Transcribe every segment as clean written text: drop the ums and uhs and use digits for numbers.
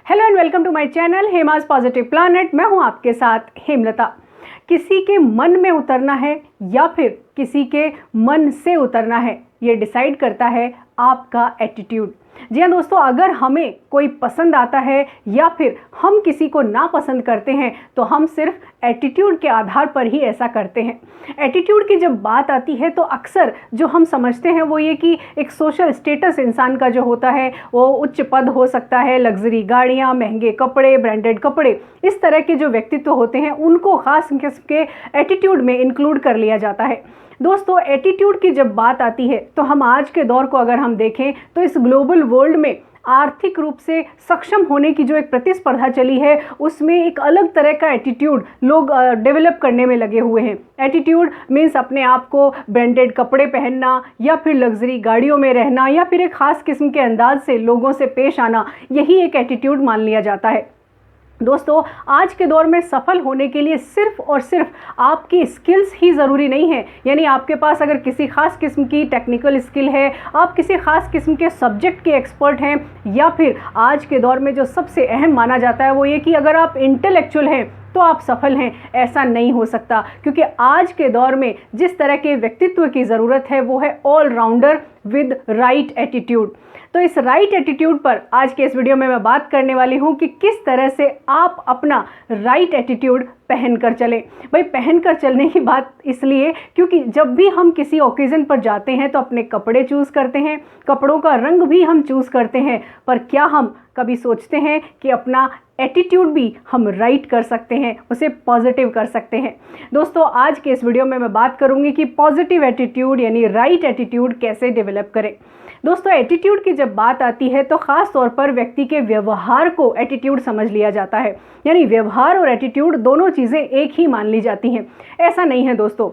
Hello and welcome to my channel Hema's positive planet. मैं हूं आपके साथ हेमलता। किसी के मन में उतरना है या फिर किसी के मन से उतरना है, ये डिसाइड करता है आपका एटीट्यूड। जी हाँ दोस्तों, अगर हमें कोई पसंद आता है या फिर हम किसी को नापसंद करते हैं तो हम सिर्फ एटीट्यूड के आधार पर ही ऐसा करते हैं। एटीट्यूड की जब बात आती है तो अक्सर जो हम समझते हैं वो ये कि एक सोशल स्टेटस इंसान का जो होता है वो उच्च पद हो सकता है, लग्जरी गाड़ियाँ, महंगे कपड़े, ब्रांडेड कपड़े, इस तरह के जो व्यक्तित्व होते हैं उनको खास किस्म के एटीट्यूड में इंक्लूड कर लिया जाता है। दोस्तों, एटीट्यूड की जब बात आती है तो हम आज के दौर को अगर हम देखें तो इस ग्लोबल वर्ल्ड में आर्थिक रूप से सक्षम होने की जो एक प्रतिस्पर्धा चली है उसमें एक अलग तरह का एटीट्यूड लोग डेवलप करने में लगे हुए हैं। एटीट्यूड मीन्स अपने आप को ब्रांडेड कपड़े पहनना या फिर लग्जरी गाड़ियों में रहना या फिर एक ख़ास किस्म के अंदाज से लोगों से पेश आना, यही एक एटीट्यूड मान लिया जाता है। दोस्तों, आज के दौर में सफल होने के लिए सिर्फ और सिर्फ आपकी स्किल्स ही ज़रूरी नहीं है। यानी आपके पास अगर किसी खास किस्म की टेक्निकल स्किल है, आप किसी खास किस्म के सब्जेक्ट के एक्सपर्ट हैं, या फिर आज के दौर में जो सबसे अहम माना जाता है वो ये कि अगर आप इंटेलेक्चुअल हैं तो आप सफल हैं, ऐसा नहीं हो सकता। क्योंकि आज के दौर में जिस तरह के व्यक्तित्व की ज़रूरत है वो है ऑलराउंडर विद राइट एटीट्यूड। तो इस राइट एटीट्यूड पर आज के इस वीडियो में मैं बात करने वाली हूं कि किस तरह से आप अपना राइट एटीट्यूड पहन कर चलें। भाई, पहन कर चलने की बात इसलिए क्योंकि जब भी हम किसी ओकेज़न पर जाते हैं तो अपने कपड़े चूज़ करते हैं, कपड़ों का रंग भी हम चूज़ करते हैं, पर क्या हम कभी सोचते हैं कि अपना एटीट्यूड भी हम राइट कर सकते हैं, उसे पॉजिटिव कर सकते हैं। दोस्तों, आज के इस वीडियो में मैं बात करूंगी कि पॉजिटिव एटीट्यूड यानी राइट एटीट्यूड कैसे डेवलप करें। दोस्तों, एटीट्यूड की जब बात आती है तो ख़ास तौर पर व्यक्ति के व्यवहार को एटीट्यूड समझ लिया जाता है। यानी व्यवहार और एटीट्यूड दोनों चीज़ें एक ही मान ली जाती हैं, ऐसा नहीं है दोस्तों।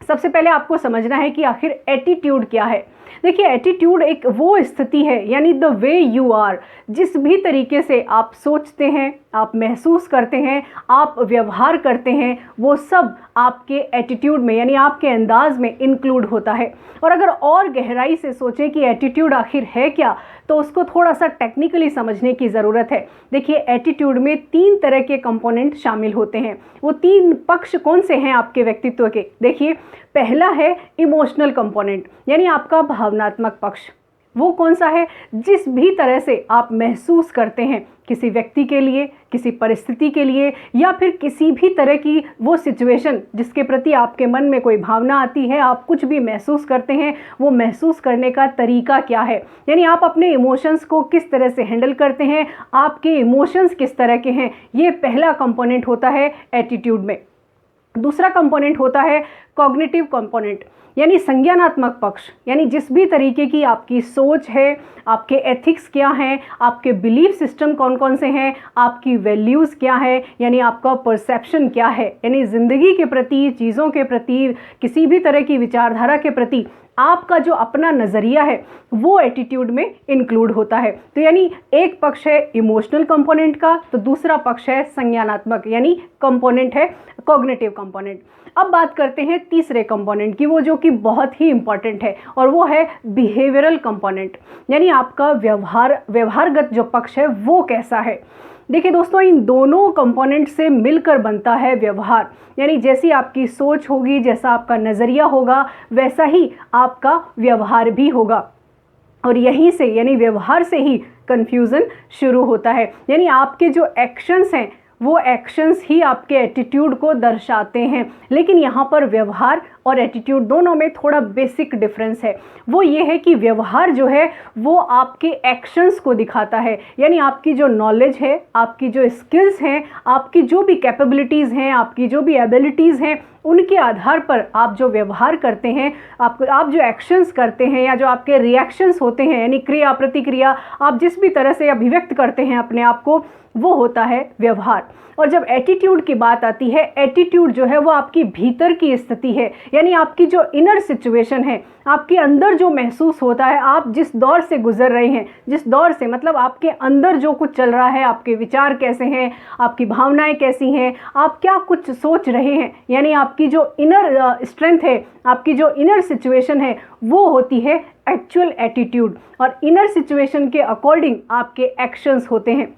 सबसे पहले आपको समझना है कि आखिर एटीट्यूड क्या है। देखिए, एटीट्यूड एक वो स्थिति है यानी द वे यू आर, जिस भी तरीके से आप सोचते हैं, आप महसूस करते हैं, आप व्यवहार करते हैं, वो सब आपके एटीट्यूड में यानी आपके अंदाज में इंक्लूड होता है। और अगर और गहराई से सोचें कि एटीट्यूड आखिर है क्या, तो उसको थोड़ा सा टेक्निकली समझने की ज़रूरत है। देखिए, एटीट्यूड में 3 तरह के कंपोनेंट शामिल होते हैं। वो 3 पक्ष कौन से हैं आपके व्यक्तित्व के? देखिए, पहला है इमोशनल कंपोनेंट यानी आपका भावनात्मक पक्ष। वो कौन सा है? जिस भी तरह से आप महसूस करते हैं किसी व्यक्ति के लिए, किसी परिस्थिति के लिए, या फिर किसी भी तरह की वो सिचुएशन जिसके प्रति आपके मन में कोई भावना आती है, आप कुछ भी महसूस करते हैं, वो महसूस करने का तरीका क्या है, यानी आप अपने इमोशंस को किस तरह से हैंडल करते हैं, आपके इमोशंस किस तरह के हैं, ये पहला कंपोनेंट होता है एटीट्यूड में। दूसरा कंपोनेंट होता है कॉग्निटिव कंपोनेंट यानी संज्ञानात्मक पक्ष, यानी जिस भी तरीके की आपकी सोच है, आपके एथिक्स क्या हैं, आपके बिलीफ सिस्टम कौन कौन से हैं, आपकी वैल्यूज़ क्या है, यानी आपका परसेप्शन क्या है, यानी ज़िंदगी के प्रति, चीज़ों के प्रति, किसी भी तरह की विचारधारा के प्रति आपका जो अपना नज़रिया है वो एटीट्यूड में इंक्लूड होता है। तो यानी एक पक्ष है इमोशनल कंपोनेंट का, तो दूसरा पक्ष है संज्ञानात्मक यानी कंपोनेंट है कॉग्निटिव कंपोनेंट। अब बात करते हैं तीसरे कंपोनेंट की, वो जो कि बहुत ही इंपॉर्टेंट है, और वो है बिहेवियरल कंपोनेंट यानी आपका व्यवहारगत जो पक्ष है वो कैसा है। देखिए दोस्तों, इन दोनों कंपोनेंट से मिलकर बनता है व्यवहार। यानी जैसी आपकी सोच होगी, जैसा आपका नज़रिया होगा, वैसा ही आपका व्यवहार भी होगा। और यहीं से यानी व्यवहार से ही कन्फ्यूज़न शुरू होता है। यानी आपके जो एक्शंस हैं वो एक्शंस ही आपके एटीट्यूड को दर्शाते हैं। लेकिन यहाँ पर व्यवहार और एटीट्यूड दोनों में थोड़ा बेसिक डिफरेंस है। वो ये है कि व्यवहार जो है वो आपके एक्शंस को दिखाता है, यानी आपकी जो नॉलेज है, आपकी जो स्किल्स हैं, आपकी जो भी कैपेबिलिटीज़ हैं, आपकी जो भी एबिलिटीज़ हैं, उनके आधार पर आप जो व्यवहार करते हैं, आप जो एक्शंस करते हैं या जो आपके रिएक्शंस होते हैं यानी क्रिया प्रतिक्रिया, आप जिस भी तरह से अभिव्यक्त करते हैं अपने आप को, वो होता है व्यवहार। और जब एटीट्यूड की बात आती है, एटीट्यूड जो है वो आपकी भीतर की स्थिति है, यानी आपकी जो इनर सिचुएशन है, आपके अंदर जो महसूस होता है, आप जिस दौर से गुजर रहे हैं, जिस दौर से मतलब आपके अंदर जो कुछ चल रहा है, आपके विचार कैसे हैं, आपकी भावनाएं कैसी हैं, आप क्या कुछ सोच रहे हैं, यानी आपकी जो इनर स्ट्रेंथ है, आपकी जो इनर सिचुएशन है, वो होती है एक्चुअल एटीट्यूड। और इनर सिचुएशन के अकॉर्डिंग आपके एक्शंस होते हैं।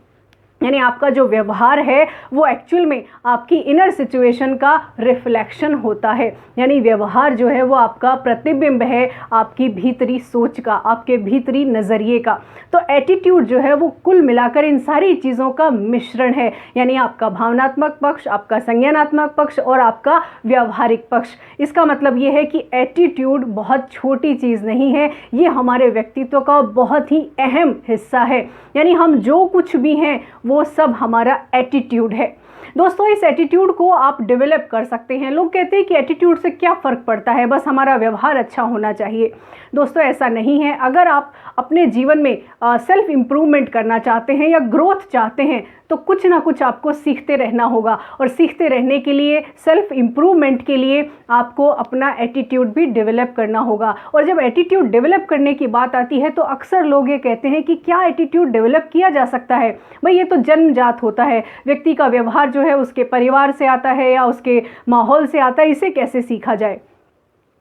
यानी आपका जो व्यवहार है वो एक्चुअल में आपकी इनर सिचुएशन का रिफ्लेक्शन होता है। यानी व्यवहार जो है वो आपका प्रतिबिंब है आपकी भीतरी सोच का, आपके भीतरी नज़रिए का। तो एटीट्यूड जो है वो कुल मिलाकर इन सारी चीज़ों का मिश्रण है। यानी आपका भावनात्मक पक्ष, आपका संज्ञानात्मक पक्ष और आपका व्यावहारिक पक्ष। इसका मतलब ये है कि एटीट्यूड बहुत छोटी चीज़ नहीं है, ये हमारे व्यक्तित्व का बहुत ही अहम हिस्सा है। यानी हम जो कुछ भी हैं वो सब हमारा एटीट्यूड है। दोस्तों, इस एटीट्यूड को आप डेवलप कर सकते हैं। लोग कहते हैं कि एटीट्यूड से क्या फ़र्क पड़ता है, बस हमारा व्यवहार अच्छा होना चाहिए। दोस्तों, ऐसा नहीं है। अगर आप अपने जीवन में सेल्फ इम्प्रूवमेंट करना चाहते हैं या ग्रोथ चाहते हैं तो कुछ ना कुछ आपको सीखते रहना होगा, और सीखते रहने के लिए, सेल्फ इम्प्रूवमेंट के लिए आपको अपना एटीट्यूड भी डेवलप करना होगा। और जब एटीट्यूड डेवलप करने की बात आती है तो अक्सर लोग ये कहते हैं कि क्या एटीट्यूड डेवलप किया जा सकता है? भाई, ये तो जन्मजात होता है, व्यक्ति का व्यवहार जो है उसके परिवार से आता है या उसके माहौल से आता है, इसे कैसे सीखा जाए?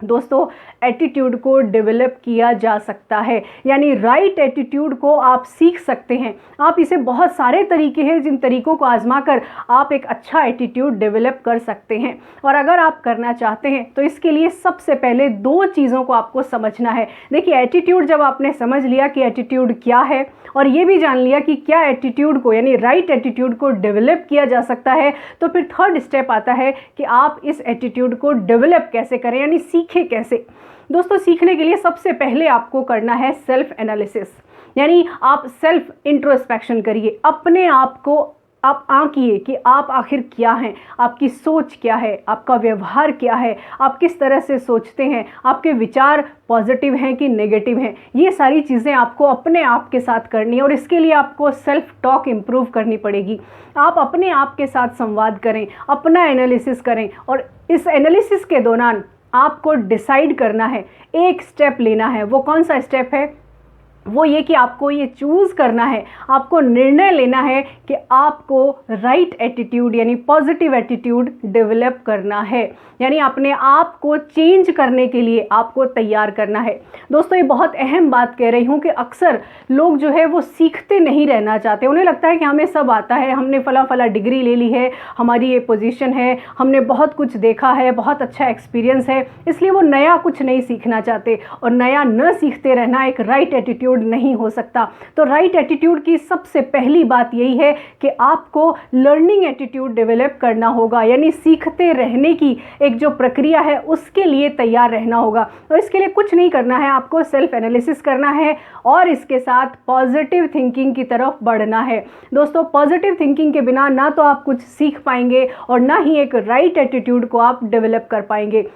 दोस्तों, एटीट्यूड को डेवलप किया जा सकता है। यानी राइट एटीट्यूड को आप सीख सकते हैं। आप इसे, बहुत सारे तरीके हैं जिन तरीकों को आजमा कर आप एक अच्छा एटीट्यूड डेवलप कर सकते हैं। और अगर आप करना चाहते हैं तो इसके लिए सबसे पहले 2 चीज़ों को आपको समझना है। देखिए, एटीट्यूड जब आपने समझ लिया कि एटीट्यूड क्या है और ये भी जान लिया कि क्या एटीट्यूड को, यानी राइट एटीट्यूड को डेवलप किया जा सकता है, तो फिर थर्ड स्टेप आता है कि आप इस एटीट्यूड को डेवलप कैसे करें, यानी सीखें कैसे। दोस्तों, सीखने के लिए सबसे पहले आपको करना है सेल्फ एनालिसिस। यानी आप सेल्फ इंट्रोस्पेक्शन करिए, अपने आप को आप आंकिए कि आप आखिर क्या हैं, आपकी सोच क्या है, आपका व्यवहार क्या है, आप किस तरह से सोचते हैं, आपके विचार पॉजिटिव हैं कि नेगेटिव हैं। ये सारी चीज़ें आपको अपने आप के साथ करनी है और इसके लिए आपको सेल्फ टॉक इम्प्रूव करनी पड़ेगी। आप अपने आप के साथ संवाद करें, अपना एनालिसिस करें, और इस एनालिसिस के दौरान आपको डिसाइड करना है, एक स्टेप लेना है। वो कौन सा स्टेप है? वो ये कि आपको ये चूज़ करना है, आपको निर्णय लेना है कि आपको राइट एटीट्यूड यानी पॉजिटिव एटीट्यूड डेवलप करना है। यानी अपने आप को चेंज करने के लिए आपको तैयार करना है। दोस्तों, ये बहुत अहम बात कह रही हूँ कि अक्सर लोग जो है वो सीखते नहीं रहना चाहते। उन्हें लगता है कि हमें सब आता है, हमने फला डिग्री ले ली है, हमारी ये पोजीशन है, हमने बहुत कुछ देखा है, बहुत अच्छा एक्सपीरियंस है, इसलिए वो नया कुछ नहीं सीखना चाहते। और नया न सीखते रहना एक राइट एटीट्यूड नहीं हो सकता। तो राइट एटीट्यूड की सबसे पहली बात यही है कि आपको लर्निंग एटीट्यूड डेवलप करना होगा। यानी सीखते रहने की एक जो प्रक्रिया है उसके लिए तैयार रहना होगा। और इसके लिए कुछ नहीं करना है, आपको सेल्फ एनालिसिस करना है और इसके साथ पॉजिटिव थिंकिंग की तरफ बढ़ना है। दोस्तों, पॉजिटिव थिंकिंग के बिना ना तो आप कुछ सीख पाएंगे और ना ही एक राइट एटीट्यूड को आप डेवलप कर पाएंगे।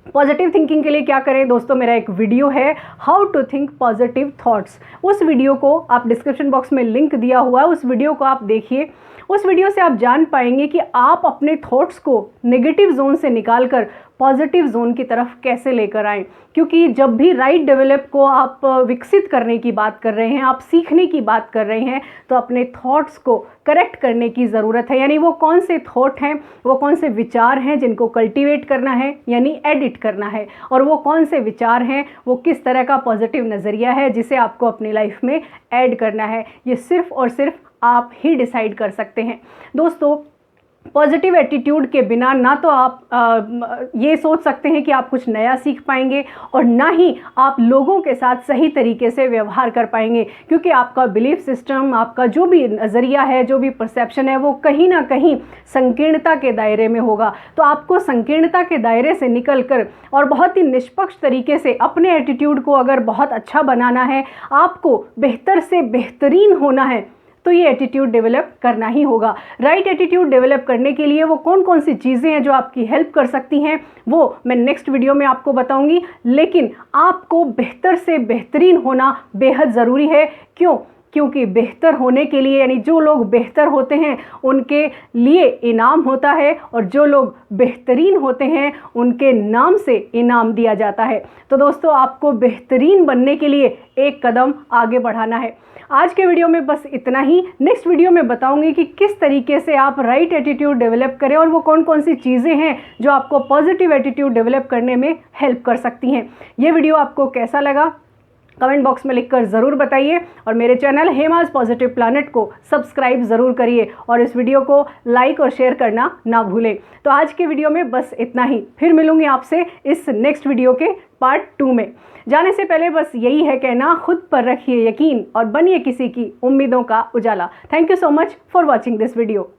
पॉजिटिव थिंकिंग के लिए क्या करें? दोस्तों, मेरा एक वीडियो है how to think positive thoughts. उस वीडियो को आप डिस्क्रिप्शन बॉक्स में लिंक दिया हुआ है, उस वीडियो को आप देखिए। उस वीडियो से आप जान पाएंगे कि आप अपने थॉट्स को नेगेटिव जोन से निकालकर पॉजिटिव जोन की तरफ कैसे लेकर आएँ। क्योंकि जब भी राइट डेवलप को आप विकसित करने की बात कर रहे हैं, आप सीखने की बात कर रहे हैं, तो अपने थॉट्स को करेक्ट करने की ज़रूरत है। यानी वो कौन से थॉट हैं, वो कौन से विचार हैं जिनको कल्टीवेट करना है, यानी एडिट करना है, और वो कौन से विचार हैं, वो किस तरह का पॉजिटिव नज़रिया है जिसे आपको अपनी लाइफ में ऐड करना है। ये सिर्फ़ और सिर्फ आप ही डिसाइड कर सकते हैं। दोस्तों, पॉजिटिव एटीट्यूड के बिना ना तो आप ये सोच सकते हैं कि आप कुछ नया सीख पाएंगे और ना ही आप लोगों के साथ सही तरीके से व्यवहार कर पाएंगे। क्योंकि आपका बिलीफ सिस्टम, आपका जो भी नज़रिया है, जो भी परसेप्शन है, वो कहीं ना कहीं संकीर्णता के दायरे में होगा। तो आपको संकीर्णता के दायरे से निकलकर और बहुत ही निष्पक्ष तरीके से अपने एटीट्यूड को अगर बहुत अच्छा बनाना है, आपको बेहतर से बेहतरीन होना है, तो ये एटीट्यूड डेवलप करना ही होगा। राइट एटीट्यूड डेवलप करने के लिए वो कौन कौन सी चीज़ें हैं जो आपकी हेल्प कर सकती हैं, वो मैं नेक्स्ट वीडियो में आपको बताऊंगी। लेकिन आपको बेहतर से बेहतरीन होना बेहद ज़रूरी है। क्यों? क्योंकि बेहतर होने के लिए, यानी जो लोग बेहतर होते हैं उनके लिए इनाम होता है, और जो लोग बेहतरीन होते हैं उनके नाम से इनाम दिया जाता है। तो दोस्तों, आपको बेहतरीन बनने के लिए एक कदम आगे बढ़ाना है। आज के वीडियो में बस इतना ही। नेक्स्ट वीडियो में बताऊंगी कि किस तरीके से आप राइट एटीट्यूड डेवलप करें और वो कौन कौन सी चीज़ें हैं जो आपको पॉजिटिव एटीट्यूड डेवलप करने में हेल्प कर सकती हैं। ये वीडियो आपको कैसा लगा कमेंट बॉक्स में लिखकर ज़रूर बताइए और मेरे चैनल हेमाज पॉजिटिव प्लैनेट को सब्सक्राइब ज़रूर करिए और इस वीडियो को लाइक और शेयर करना ना भूलें। तो आज के वीडियो में बस इतना ही, फिर मिलूंगी आपसे इस नेक्स्ट वीडियो के पार्ट 2 में। जाने से पहले बस यही है कहना, खुद पर रखिए यकीन और बनिए किसी की उम्मीदों का उजाला। Thank you so much for watching this video.